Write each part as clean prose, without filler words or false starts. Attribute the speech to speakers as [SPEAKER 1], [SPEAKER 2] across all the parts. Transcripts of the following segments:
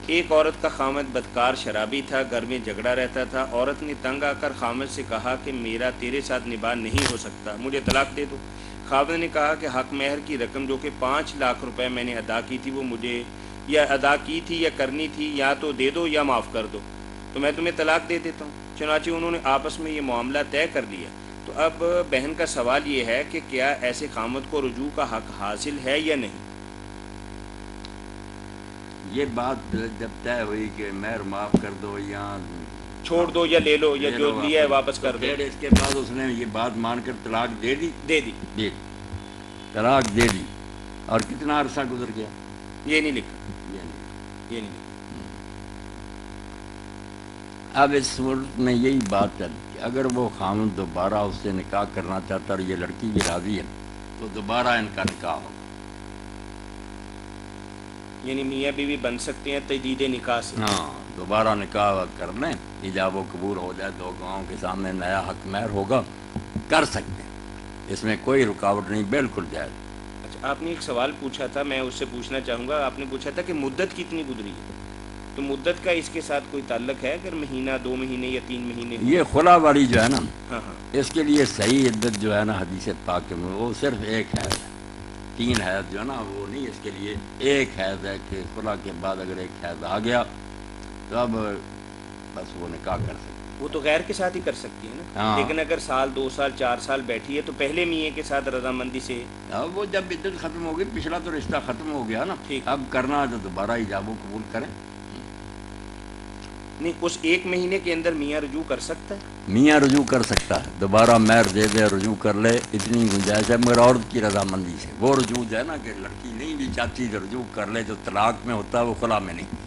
[SPEAKER 1] ایک عورت کا خامد بدکار شرابی تھا، گھر میں جھگڑا رہتا تھا۔ عورت نے تنگ آ کر خامد سے کہا کہ میرا تیرے ساتھ نباہ نہیں ہو سکتا، مجھے طلاق دے دو۔ خامد نے کہا کہ حق مہر کی رقم جو کہ 5 لاکھ روپے میں نے ادا کی تھی وہ مجھے یا ادا کی تھی یا کرنی تھی، یا تو دے دو یا معاف کر دو، تو میں تمہیں طلاق دے دیتا ہوں۔ چنانچہ انہوں نے آپس میں یہ معاملہ طے کر لیا۔ تو اب بہن کا سوال یہ ہے کہ کیا ایسے خامد کو رجوع کا حق حاصل ہے یا نہیں؟
[SPEAKER 2] یہ بات جب طے ہوئی کہ مہر معاف کر دو یا
[SPEAKER 1] چھوڑ دو یا لے لو یا جو لیا ہے واپس کر دو،
[SPEAKER 2] پھر اس کے بعد اس نے یہ بات مان کر طلاق دے دی طلاق دے دی، اور کتنا عرصہ گزر گیا
[SPEAKER 1] یہ نہیں لکھا، یہ نہیں لکھا۔
[SPEAKER 2] اب اس صورت میں یہی بات ہے کہ اگر وہ خامد دوبارہ اس سے نکاح کرنا چاہتا اور یہ لڑکی بھی راضی ہے تو دوبارہ ان کا نکاح ہوگا،
[SPEAKER 1] یعنی میاں بیوی بن سکتے ہیں تجدید نکاح سے۔
[SPEAKER 2] ہاں، دوبارہ نکاح کر لیں، ایجاب و قبول ہو جائے، 2 گاؤں کے سامنے نیا حق مہر ہوگا، کر سکتے ہیں، اس میں کوئی رکاوٹ نہیں، بالکل جائز۔
[SPEAKER 1] اچھا، آپ نے ایک سوال پوچھا تھا، میں اس سے پوچھنا چاہوں گا، آپ نے پوچھا تھا کہ مدت کتنی گزری ہے، تو مدت کا اس کے ساتھ کوئی تعلق ہے؟ اگر مہینہ، 2 مہینے یا 3 مہینے؟
[SPEAKER 2] یہ خلا والی جو ہے نا،
[SPEAKER 1] ہاں ہاں،
[SPEAKER 2] اس کے لیے صحیح عدت جو ہے نا حدیث پاک میں وہ صرف 1 حیض ہے، 3 حیض جو ہے نا وہ نہیں، اس کے لیے 1 حیض ہے کہ خلا کے بعد اگر 1 حیض آ گیا تو اب بس وہ نکاح کر سکتے۔
[SPEAKER 1] وہ تو غیر کے ساتھ ہی کر سکتی ہے نا،
[SPEAKER 2] ہاں،
[SPEAKER 1] لیکن اگر سال 2 سال 4 سال بیٹھی ہے تو پہلے میاں کے ساتھ رضامندی سے،
[SPEAKER 2] وہ جب عدت ختم ہو گئی، پچھلا تو رشتہ ختم ہو گیا نا،
[SPEAKER 1] ٹھیک،
[SPEAKER 2] اب کرنا ہے تو دوبارہ ایجاب و قبول کریں۔
[SPEAKER 1] نہیں، اس 1 مہینے کے اندر میاں رجوع کر سکتا ہے؟
[SPEAKER 2] میاں رجوع کر سکتا ہے، دوبارہ مہر دے دے، رجوع کر لے، اتنی گنجائش ہے، مگر عورت کی رضامندی سے۔ وہ رجوع جو ہے نا کہ لڑکی نہیں بھی چاہتی تو رجوع کر لے، جو طلاق میں ہوتا ہے وہ خلا میں نہیں،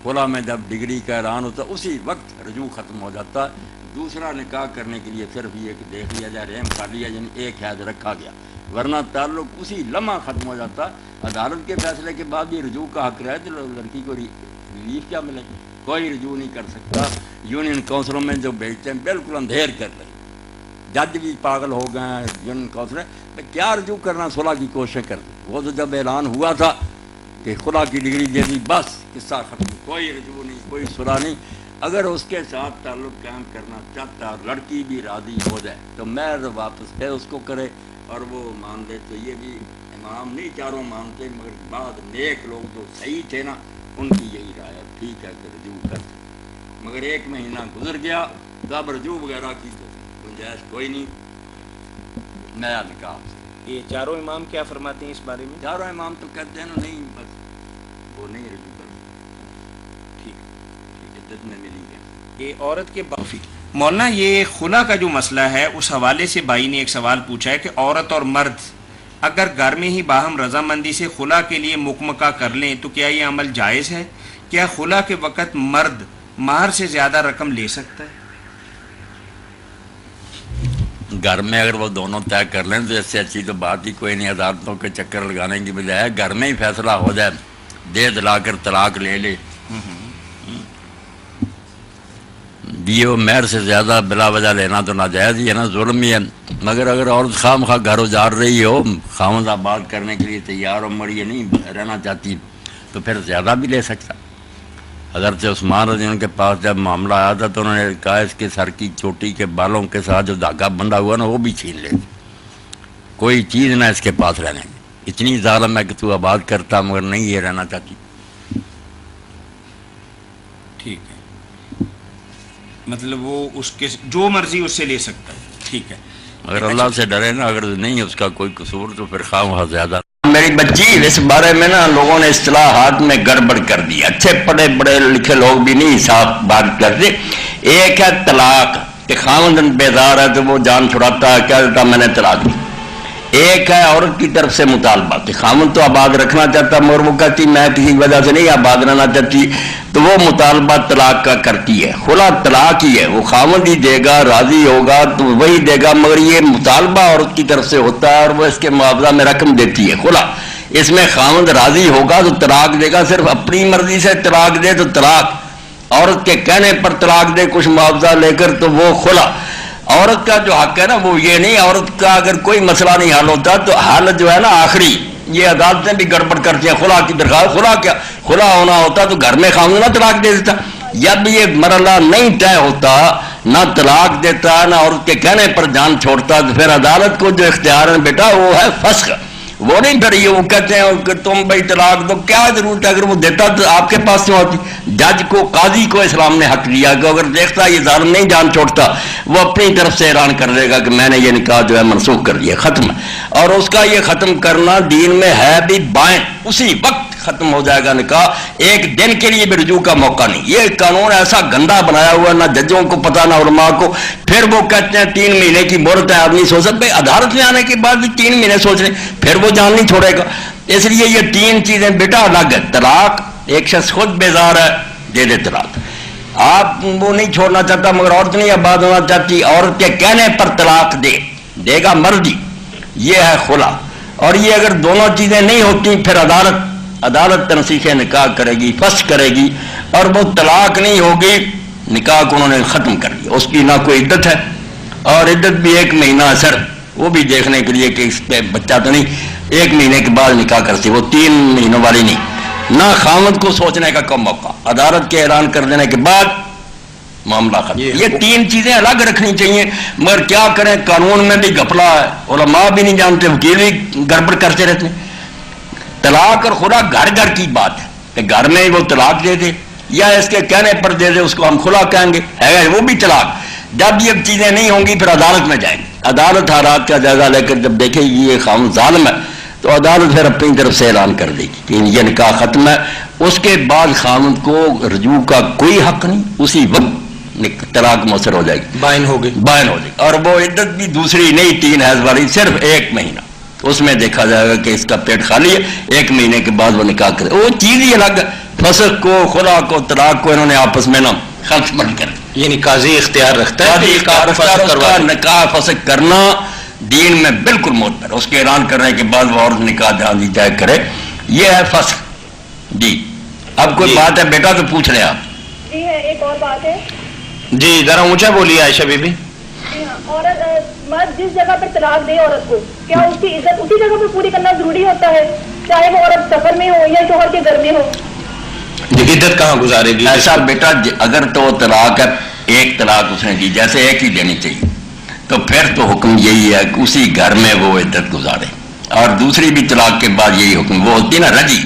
[SPEAKER 2] خلا میں جب ڈگری کا اعلان ہوتا ہے اسی وقت رجوع ختم ہو جاتا ہے۔ دوسرا نکاح کرنے کے لیے صرف یہ کہ دیکھ لیا جائے، رحم کر لیا، یعنی 1 حیض رکھا گیا، ورنہ تعلق اسی لمحہ ختم ہو جاتا ہے۔ عدالت کے فیصلے کے بعد بھی رجوع کا حق رہے تو لڑکی کو ریلیف کیا ملے گی؟ کوئی رجوع نہیں کر سکتا۔ یونین کونسلوں میں جو بھیجتے ہیں بالکل اندھیر کر رہے ہیں، جج بھی پاگل ہو گئے ہیں، یونین کونسلر کیا رجوع کرنا، صلح کی کوشش کرتے۔ وہ تو جب اعلان ہوا تھا کہ خلا کی ڈگری دے دی، بس قصہ ختم، کوئی رجوع نہیں، کوئی صلح نہیں۔ اگر اس کے ساتھ تعلق قائم کرنا چاہتا، لڑکی بھی راضی ہو جائے تو مہر واپس پھر اس کو کرے اور وہ مان لے، تو یہ بھی امام نہیں چاروں مانتے، مگر بعد نیک لوگ جو صحیح تھے نا ان کی یہی رائے ہے، ٹھیک ہے کہ رجوع کر سکتے، مگر 1 مہینہ گزر گیا تو اب رجوع وغیرہ کی تو گنجائش کوئی نہیں، نیا نکاح۔
[SPEAKER 1] یہ چاروں امام کیا فرماتے ہیں اس بارے میں؟
[SPEAKER 2] چاروں امام تو کہتے ہیں نا نہیں، بس وہ نہیں رجوع کر سکتے، ٹھیک عدت میں ملی گیا۔
[SPEAKER 1] یہ عورت کے مولانا، یہ خلا کا جو مسئلہ ہے اس حوالے سے بھائی نے ایک سوال پوچھا ہے کہ عورت اور مرد اگر گھر میں ہی باہم رضامندی سے خلا کے لیے مکمکہ کر لیں تو کیا یہ عمل جائز ہے؟ کیا خلا کے وقت مرد مہر سے زیادہ رقم لے سکتا ہے؟
[SPEAKER 2] گھر میں اگر وہ دونوں طے کر لیں تو اس سے اچھی تو بات ہی کوئی نہیں، عدالتوں کے چکر لگانے کی بجائے گھر میں ہی فیصلہ ہو جائے، دے دلا کر طلاق لے لے، دیے وہ مہر سے زیادہ بلا وجہ لینا تو ناجائز ہی ہے نا، ظلم ہی ہے۔ مگر اگر عورت خواہ مخواہ گھر اجار رہی ہو، خاوند آباد کرنے کے لیے تیار ہو، مڑی نہیں رہنا چاہتی، تو پھر زیادہ بھی لے سکتا۔ حضرت عثمان رضی اللہ عنہ کے پاس جب معاملہ آیا تھا تو انہوں نے کہا اس کے سر کی چوٹی کے بالوں کے ساتھ جو دھاگا بندھا ہوا نا وہ بھی چھین لے، کوئی چیز نہ اس کے پاس رہنے، اتنی ظالم ہے کہ تو آباد کرتا مگر نہیں یہ رہنا چاہتی۔
[SPEAKER 1] ٹھیک ہے، مطلب وہ اس کے جو مرضی اس سے لے سکتا ہے، ٹھیک ہے،
[SPEAKER 2] اگر اللہ سے ڈرے نا، اگر نہیں اس کا کوئی قصور تو پھر خواہ وہاں زیادہ۔ میری بچی اس بارے میں نا لوگوں نے اصطلاحات میں گڑبڑ کر دی، اچھے پڑھے بڑے لکھے لوگ بھی نہیں صاف بات کرتے۔ ایک ہے طلاق کہ خاوند بیدار ہے تو وہ جان چھڑاتا ہے، کیا دیتا میں نے طلاق دی۔ ایک ہے عورت کی طرف سے مطالبہ کہ خاوند تو آباد رکھنا چاہتا مگر وہ کہتی میں کسی وجہ سے نہیں آباد رہنا چاہتی، تو وہ مطالبہ طلاق کا کرتی ہے۔ خلا طلاق ہی ہے، وہ خاوند ہی دے گا، راضی ہوگا تو وہی دے گا، مگر یہ مطالبہ عورت کی طرف سے ہوتا ہے اور وہ اس کے معاوضہ میں رقم دیتی ہے۔ خلا اس میں خاوند راضی ہوگا تو طلاق دے گا، صرف اپنی مرضی سے طلاق دے تو طلاق، عورت کے کہنے پر طلاق دے کچھ معاوضہ لے کر تو وہ خلا۔ عورت کا جو حق ہے نا وہ یہ نہیں، عورت کا اگر کوئی مسئلہ نہیں حل ہوتا تو حل جو ہے نا آخری یہ عدالتیں بھی گڑبڑ کرتی ہیں. خلا کی درخواست, خلا کیا, خلا ہونا ہوتا تو گھر میں خامد نہ طلاق دے دیتا. جب یہ مرحلہ نہیں طے ہوتا, نہ طلاق دیتا نہ عورت کے کہنے پر جان چھوڑتا, تو پھر عدالت کو جو اختیار ہے بیٹا وہ ہے فسخ. وہ نہیں پھر یہ وہ کہتے ہیں کہ تم بھائی طلاق دو, کیا ضرورت ہے, اگر وہ دیتا تو آپ کے پاس کیوں ہوتی. جج کو, قاضی کو اسلام نے حق دیا کہ اگر دیکھتا یہ ظالم نہیں جان چھوڑتا, وہ اپنی طرف سے اعلان کر دے گا کہ میں نے یہ نکاح جو ہے منسوخ کر دیا, ختم ہے. اور اس کا یہ ختم کرنا دین میں ہے بھی بائن, اسی وقت ختم ہو جائے گا نکاح, ایک دن کے لیے بھی رجوع کا موقع نہیں. یہ قانون ایسا گندا بنایا ہوا, نہ ججوں کو پتہ نہ علماء کو. پھر وہ کہتے ہیں 3 مہینے کی مہلت ہے, آدمی سوچ سکتے, عدالت میں آنے کے بعد بھی 3 مہینے سوچ رہے, پھر وہ جان نہیں چھوڑے گا. اس لیے یہ 3 چیزیں بیٹا الگ ہے. طلاق, ایک شخص خود بیزار ہے, دے دے طلاق. آپ وہ نہیں چھوڑنا چاہتا مگر عورت نہیں آباد ہونا چاہتی, عورت کے کہنے پر طلاق دے گا مرضی, یہ ہے خلا. اور یہ اگر دونوں چیزیں نہیں ہوتی پھر عدالت تنسیخ نکاح کرے گی, فسخ کرے گی, اور وہ طلاق نہیں ہوگی, نکاح کو انہوں نے ختم کر دیا. اس کی نہ کوئی عدت ہے, اور عدت بھی 1 مہینہ اثر, وہ بھی دیکھنے کے لیے کہ اس پہ بچہ تو نہیں, 1 مہینے کے بعد نکاح کرتی, وہ 3 مہینوں والی نہیں. نہ خامد کو سوچنے کا کوئی موقع, عدالت کے اعلان کر دینے کے بعد معاملہ ختم. یہ 3 چیزیں الگ رکھنی چاہیے, مگر کیا کریں, قانون میں بھی گھپلا ہے, علماء بھی نہیں جانتے, وکیل بھی گڑبڑ کرتے رہتے ہیں. طلاق اور خلا گھر کی بات ہے, کہ گھر میں وہ طلاق دے دے یا اس کے کہنے پر دے دے, اس کو ہم خلا کہیں گے, ہے وہ بھی طلاق. جب یہ چیزیں نہیں ہوں گی پھر عدالت میں جائیں گے. عدالت حالات کا جائزہ لے کر جب دیکھے گی یہ خامد ظالم ہے, تو عدالت پھر اپنی طرف سے اعلان کر دے گی کہ یہ نکاح ختم ہے. اس کے بعد خامد کو رجوع کا کوئی حق نہیں, اسی وقت طلاق مؤثر ہو جائے گی, بائن ہو جائے گی. اور وہ عدت بھی دوسری نہیں 3 حیض والی, صرف 1 مہینہ. اس میں دیکھا جائے گا کہ اس کا پیٹ خالی ہے, 1 مہینے کے بعد وہ نکاح کرے. وہ چیز ہی الگ ہے. فسخ کو, خلا کو, طلاق کو انہوں نے آپس میں نا خلط بند کر,
[SPEAKER 3] یعنی قاضی اختیار رکھتا ہے
[SPEAKER 2] نکاح فسخ کرنا دین میں بالکل معتبر. اس کے اعلان کرنے کے بعد وہ عورت نکاح جہاں جی طے کرے, یہ ہے فسخ. جی اب کوئی بات ہے بیٹا تو پوچھ رہے ہیں آپ.
[SPEAKER 4] جی ہے, ایک اور بات ہے.
[SPEAKER 3] جی ذرا اونچا بولیے عائشہ بی بی.
[SPEAKER 4] عورت, مرد جس جگہ پر طلاق دے عورت کو, کیا اس کی عزت اسی جگہ پر پوری کرنا ضروری ہوتا ہے, چاہے وہ عورت سفر میں ہو یا شوہر کے گھر میں ہو؟
[SPEAKER 3] عدت کہاں گزارے گی؟
[SPEAKER 2] ایسا بیٹا اگر تو طلاق ہے, 1 طلاق اس نے دی, جیسے 1 ہی دینی چاہیے, تو پھر تو حکم یہی ہے کہ اسی گھر میں وہ عدت گزارے. اور دوسری بھی طلاق کے بعد یہی حکم, وہ ہوتی نا رجی,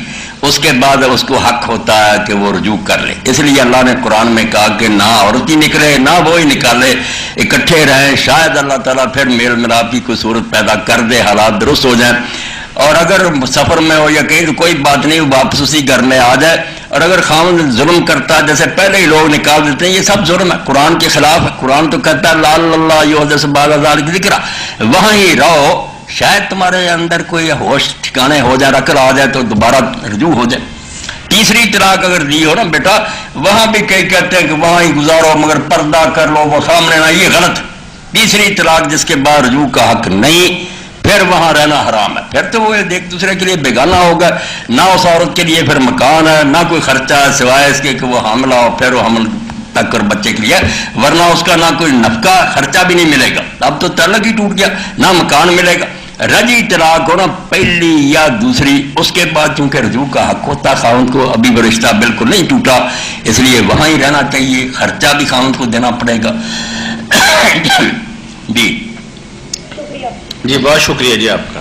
[SPEAKER 2] اس کے بعد اس کو حق ہوتا ہے کہ وہ رجوع کر لے. اس لیے اللہ نے قرآن میں کہا کہ نہ عورت ہی نکلے نہ وہی نکالے, اکٹھے رہیں, شاید اللہ تعالیٰ پھر میل ملاپ کی کوئی صورت پیدا کر دے, حالات درست ہو جائیں. اور اگر سفر میں ہو یا کہیں تو کوئی بات نہیں, واپس اسی گھر میں آ جائے. اور اگر خاوند ظلم کرتا ہے, جیسے پہلے ہی لوگ نکال دیتے ہیں, یہ سب ظلم ہے, قرآن کے خلاف ہے. قرآن تو کہتا ہے لعل اللہ یحدث بعد ذلک ذکرا, وہاں ہی رہو, شاید تمہارے اندر کوئی ہوش ٹھکانے ہو جائے, عقل آ جائے تو دوبارہ رجوع ہو جائے. تیسری طلاق اگر دی ہو نا بیٹا, وہاں بھی کئی کہتے ہیں کہ وہاں ہی گزارو مگر پردہ کر لو, وہ سامنے نہ, یہ غلط. تیسری طلاق جس کے بعد رجوع کا حق نہیں, پھر وہاں رہنا حرام ہے. پھر تو وہ ایک دوسرے کے لیے بیگانہ ہوگا, نہ اس عورت کے لیے پھر مکان ہے, نہ کوئی خرچہ ہے سوائے اس کے کہ وہ حاملہ ہو, پھر وہ حمل تک اور بچے کے لیے, ورنہ اس کا نہ کوئی نفقہ خرچہ بھی نہیں ملے گا. اب تو تعلق ہی ٹوٹ گیا, نہ مکان ملے گا. رجی طلاق ہو نا, پہلی یا دوسری, اس کے بعد چونکہ رجوع کا حق ہوتا خاوند کو, ابھی وہ رشتہ بالکل نہیں ٹوٹا, اس لیے وہاں ہی رہنا چاہیے, خرچہ بھی خاوند کو دینا پڑے گا. جی
[SPEAKER 3] جی بہت شکریہ جی آپ کا.